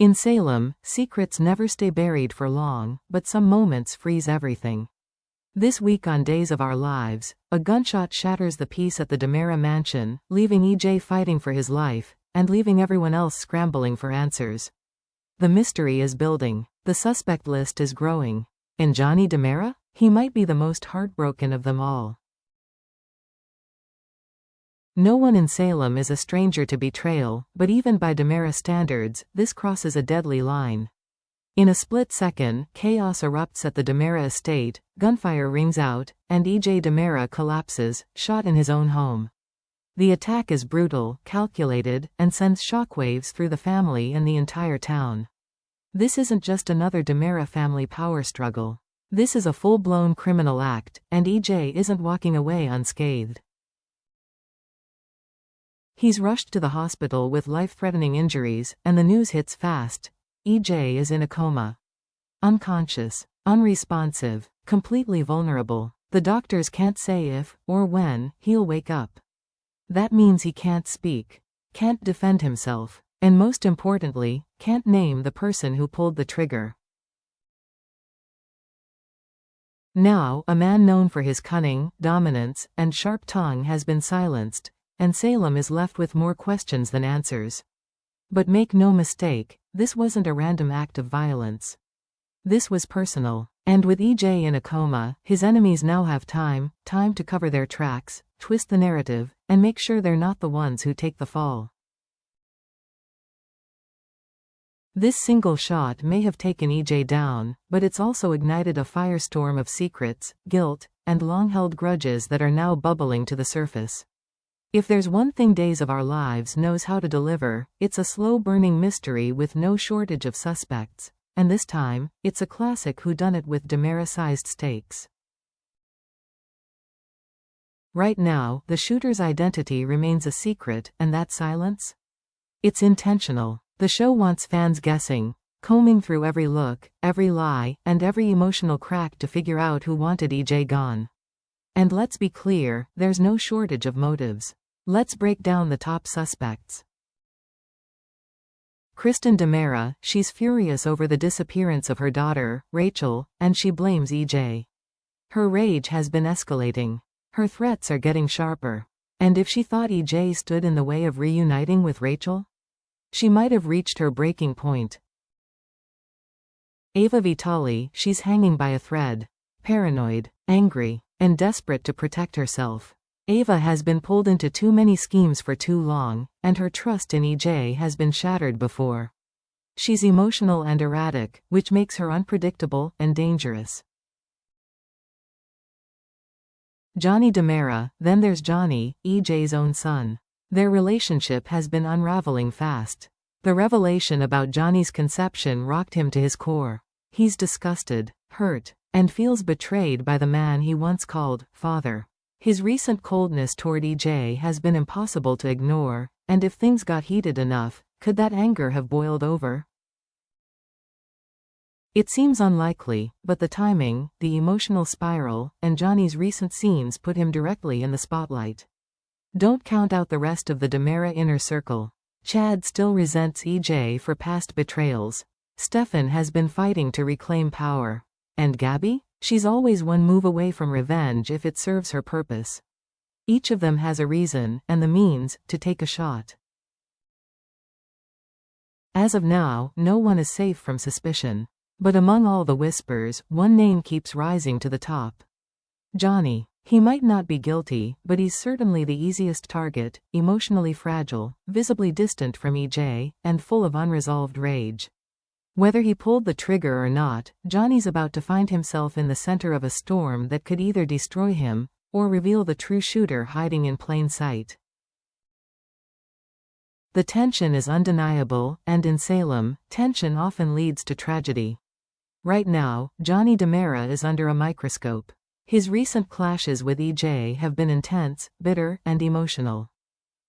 In Salem, secrets never stay buried for long, but some moments freeze everything. This week on Days of Our Lives, a gunshot shatters the peace at the DiMera mansion, leaving EJ fighting for his life, and leaving everyone else scrambling for answers. The mystery is building. The suspect list is growing. And Johnny DiMera? He might be the most heartbroken of them all. No one in Salem is a stranger to betrayal, but even by DiMera standards, this crosses a deadly line. In a split second, chaos erupts at the DiMera estate, gunfire rings out, and EJ DiMera collapses, shot in his own home. The attack is brutal, calculated, and sends shockwaves through the family and the entire town. This isn't just another DiMera family power struggle. This is a full-blown criminal act, and EJ isn't walking away unscathed. He's rushed to the hospital with life-threatening injuries, and the news hits fast. EJ is in a coma. Unconscious, unresponsive, completely vulnerable. The doctors can't say if, or when, he'll wake up. That means he can't speak, can't defend himself, and most importantly, can't name the person who pulled the trigger. Now, a man known for his cunning, dominance, and sharp tongue has been silenced, and Salem is left with more questions than answers. But make no mistake, this wasn't a random act of violence. This was personal. And with EJ in a coma, his enemies now have time to cover their tracks, twist the narrative, and make sure they're not the ones who take the fall. This single shot may have taken EJ down, but it's also ignited a firestorm of secrets, guilt, and long-held grudges that are now bubbling to the surface. If there's one thing Days of Our Lives knows how to deliver, it's a slow-burning mystery with no shortage of suspects. And this time, it's a classic whodunit with DiMera-sized stakes. Right now, the shooter's identity remains a secret, and that silence? It's intentional. The show wants fans guessing, combing through every look, every lie, and every emotional crack to figure out who wanted EJ gone. And let's be clear, there's no shortage of motives. Let's break down the top suspects. Kristen DiMera, she's furious over the disappearance of her daughter, Rachel, and she blames EJ. Her rage has been escalating. Her threats are getting sharper. And if she thought EJ stood in the way of reuniting with Rachel, she might have reached her breaking point. Ava Vitale, she's hanging by a thread. Paranoid, angry, and desperate to protect herself. Ava has been pulled into too many schemes for too long, and her trust in EJ has been shattered before. She's emotional and erratic, which makes her unpredictable and dangerous. Johnny DiMera, then there's Johnny, EJ's own son. Their relationship has been unraveling fast. The revelation about Johnny's conception rocked him to his core. He's disgusted, hurt, and feels betrayed by the man he once called father. His recent coldness toward EJ has been impossible to ignore, and if things got heated enough, could that anger have boiled over? It seems unlikely, but the timing, the emotional spiral, and Johnny's recent scenes put him directly in the spotlight. Don't count out the rest of the DiMera inner circle. Chad still resents EJ for past betrayals. Stefan has been fighting to reclaim power. And Gabby? She's always one move away from revenge if it serves her purpose. Each of them has a reason, and the means, to take a shot. As of now, no one is safe from suspicion. But among all the whispers, one name keeps rising to the top. Johnny. He might not be guilty, but he's certainly the easiest target, emotionally fragile, visibly distant from EJ, and full of unresolved rage. Whether he pulled the trigger or not, Johnny's about to find himself in the center of a storm that could either destroy him, or reveal the true shooter hiding in plain sight. The tension is undeniable, and in Salem, tension often leads to tragedy. Right now, Johnny DiMera is under a microscope. His recent clashes with EJ have been intense, bitter, and emotional.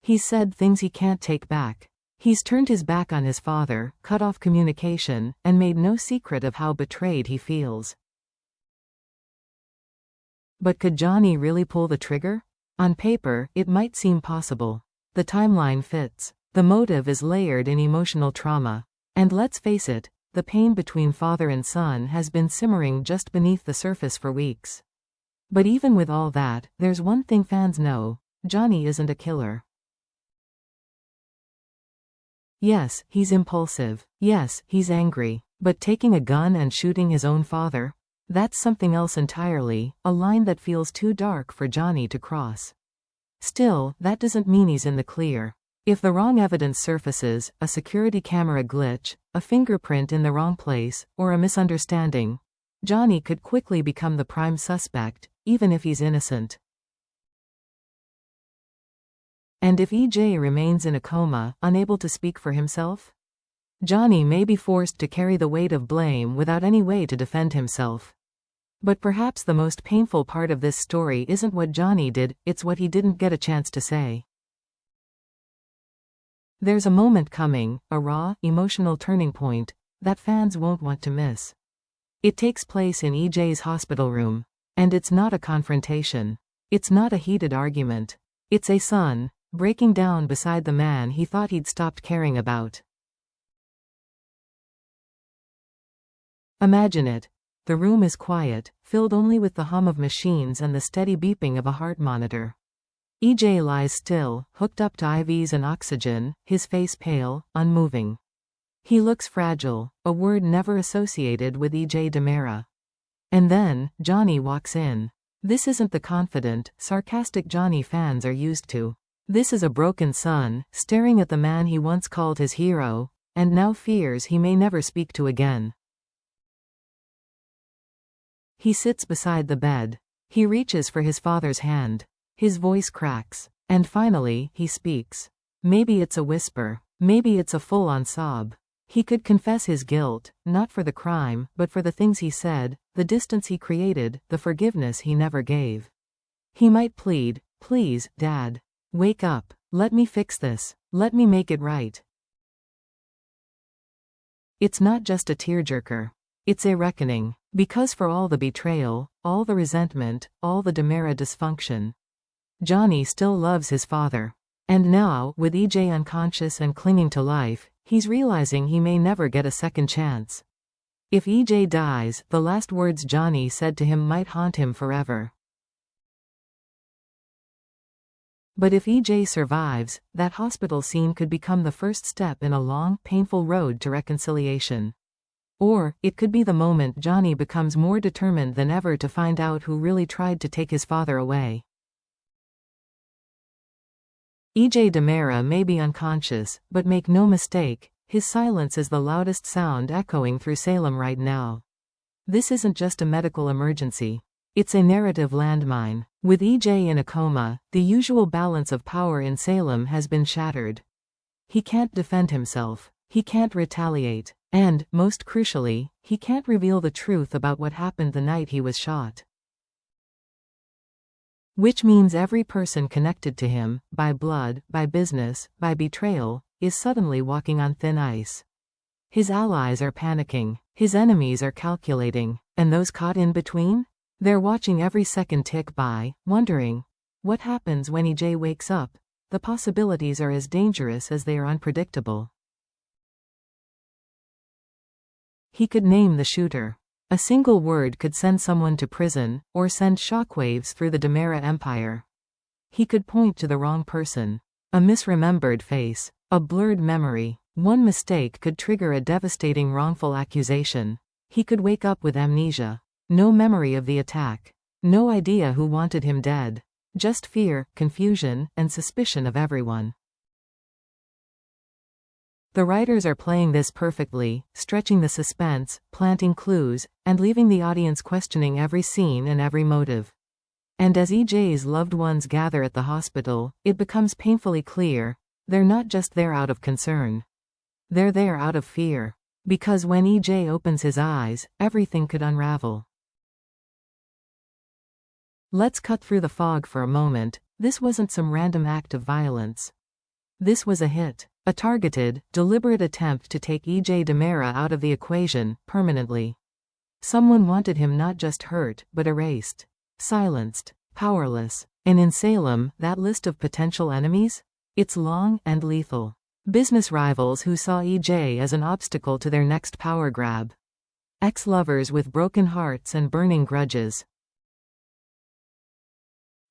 He's said things he can't take back. He's turned his back on his father, cut off communication, and made no secret of how betrayed he feels. But could Johnny really pull the trigger? On paper, it might seem possible. The timeline fits. The motive is layered in emotional trauma. And let's face it, the pain between father and son has been simmering just beneath the surface for weeks. But even with all that, there's one thing fans know: Johnny isn't a killer. Yes, he's impulsive. Yes, he's angry. But taking a gun and shooting his own father? That's something else entirely, a line that feels too dark for Johnny to cross. Still, that doesn't mean he's in the clear. If the wrong evidence surfaces, a security camera glitch, a fingerprint in the wrong place, or a misunderstanding, Johnny could quickly become the prime suspect, even if he's innocent. And if EJ remains in a coma, unable to speak for himself? Johnny may be forced to carry the weight of blame without any way to defend himself. But perhaps the most painful part of this story isn't what Johnny did, it's what he didn't get a chance to say. There's a moment coming, a raw, emotional turning point, that fans won't want to miss. It takes place in EJ's hospital room. And it's not a confrontation. It's not a heated argument. It's a son breaking down beside the man he thought he'd stopped caring about. Imagine it. The room is quiet, filled only with the hum of machines and the steady beeping of a heart monitor. EJ lies still, hooked up to IVs and oxygen, his face pale, unmoving. He looks fragile, a word never associated with EJ DiMera. And then, Johnny walks in. This isn't the confident, sarcastic Johnny fans are used to. This is a broken son, staring at the man he once called his hero, and now fears he may never speak to again. He sits beside the bed. He reaches for his father's hand. His voice cracks. And finally, he speaks. Maybe it's a whisper. Maybe it's a full-on sob. He could confess his guilt, not for the crime, but for the things he said, the distance he created, the forgiveness he never gave. He might plead, "Please, Dad. Wake up. Let me fix this. Let me make it right." It's not just a tearjerker. It's a reckoning. Because for all the betrayal, all the resentment, all the DiMera dysfunction, Johnny still loves his father. And now, with EJ unconscious and clinging to life, he's realizing he may never get a second chance. If EJ dies, the last words Johnny said to him might haunt him forever. But if EJ survives, that hospital scene could become the first step in a long, painful road to reconciliation. Or, it could be the moment Johnny becomes more determined than ever to find out who really tried to take his father away. EJ DiMera may be unconscious, but make no mistake, his silence is the loudest sound echoing through Salem right now. This isn't just a medical emergency. It's a narrative landmine. With EJ in a coma, the usual balance of power in Salem has been shattered. He can't defend himself. He can't retaliate. And, most crucially, he can't reveal the truth about what happened the night he was shot. Which means every person connected to him, by blood, by business, by betrayal, is suddenly walking on thin ice. His allies are panicking. His enemies are calculating. And those caught in between? They're watching every second tick by, wondering, what happens when EJ wakes up? The possibilities are as dangerous as they are unpredictable. He could name the shooter. A single word could send someone to prison, or send shockwaves through the DiMera empire. He could point to the wrong person. A misremembered face. A blurred memory. One mistake could trigger a devastating wrongful accusation. He could wake up with amnesia. No memory of the attack. No idea who wanted him dead. Just fear, confusion, and suspicion of everyone. The writers are playing this perfectly, stretching the suspense, planting clues, and leaving the audience questioning every scene and every motive. And as EJ's loved ones gather at the hospital, it becomes painfully clear, they're not just there out of concern. They're there out of fear. Because when EJ opens his eyes, everything could unravel. Let's cut through the fog for a moment. This wasn't some random act of violence. This was a hit. A targeted, deliberate attempt to take EJ DiMera out of the equation, permanently. Someone wanted him not just hurt, but erased. Silenced. Powerless. And in Salem, that list of potential enemies? It's long and lethal. Business rivals who saw EJ as an obstacle to their next power grab. Ex-lovers with broken hearts and burning grudges.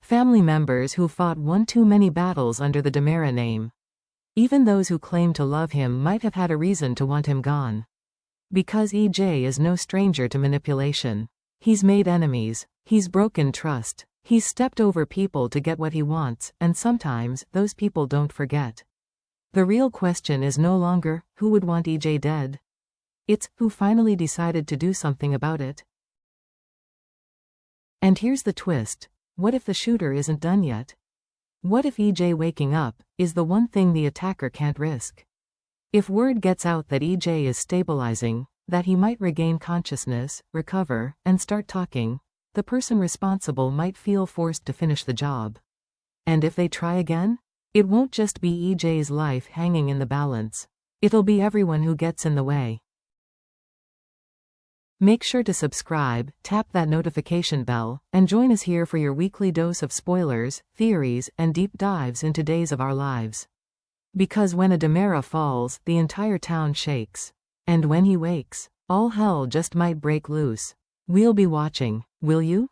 Family members who fought one too many battles under the DiMera name. Even those who claimed to love him might have had a reason to want him gone. Because EJ is no stranger to manipulation. He's made enemies. He's broken trust. He's stepped over people to get what he wants, and sometimes, those people don't forget. The real question is no longer, who would want EJ dead? It's, who finally decided to do something about it? And here's the twist. What if the shooter isn't done yet? What if EJ waking up is the one thing the attacker can't risk? If word gets out that EJ is stabilizing, that he might regain consciousness, recover, and start talking, the person responsible might feel forced to finish the job. And if they try again? It won't just be EJ's life hanging in the balance. It'll be everyone who gets in the way. Make sure to subscribe, tap that notification bell, and join us here for your weekly dose of spoilers, theories, and deep dives into days of our lives. Because when a DiMera falls, the entire town shakes. And when he wakes, all hell just might break loose. We'll be watching, will you?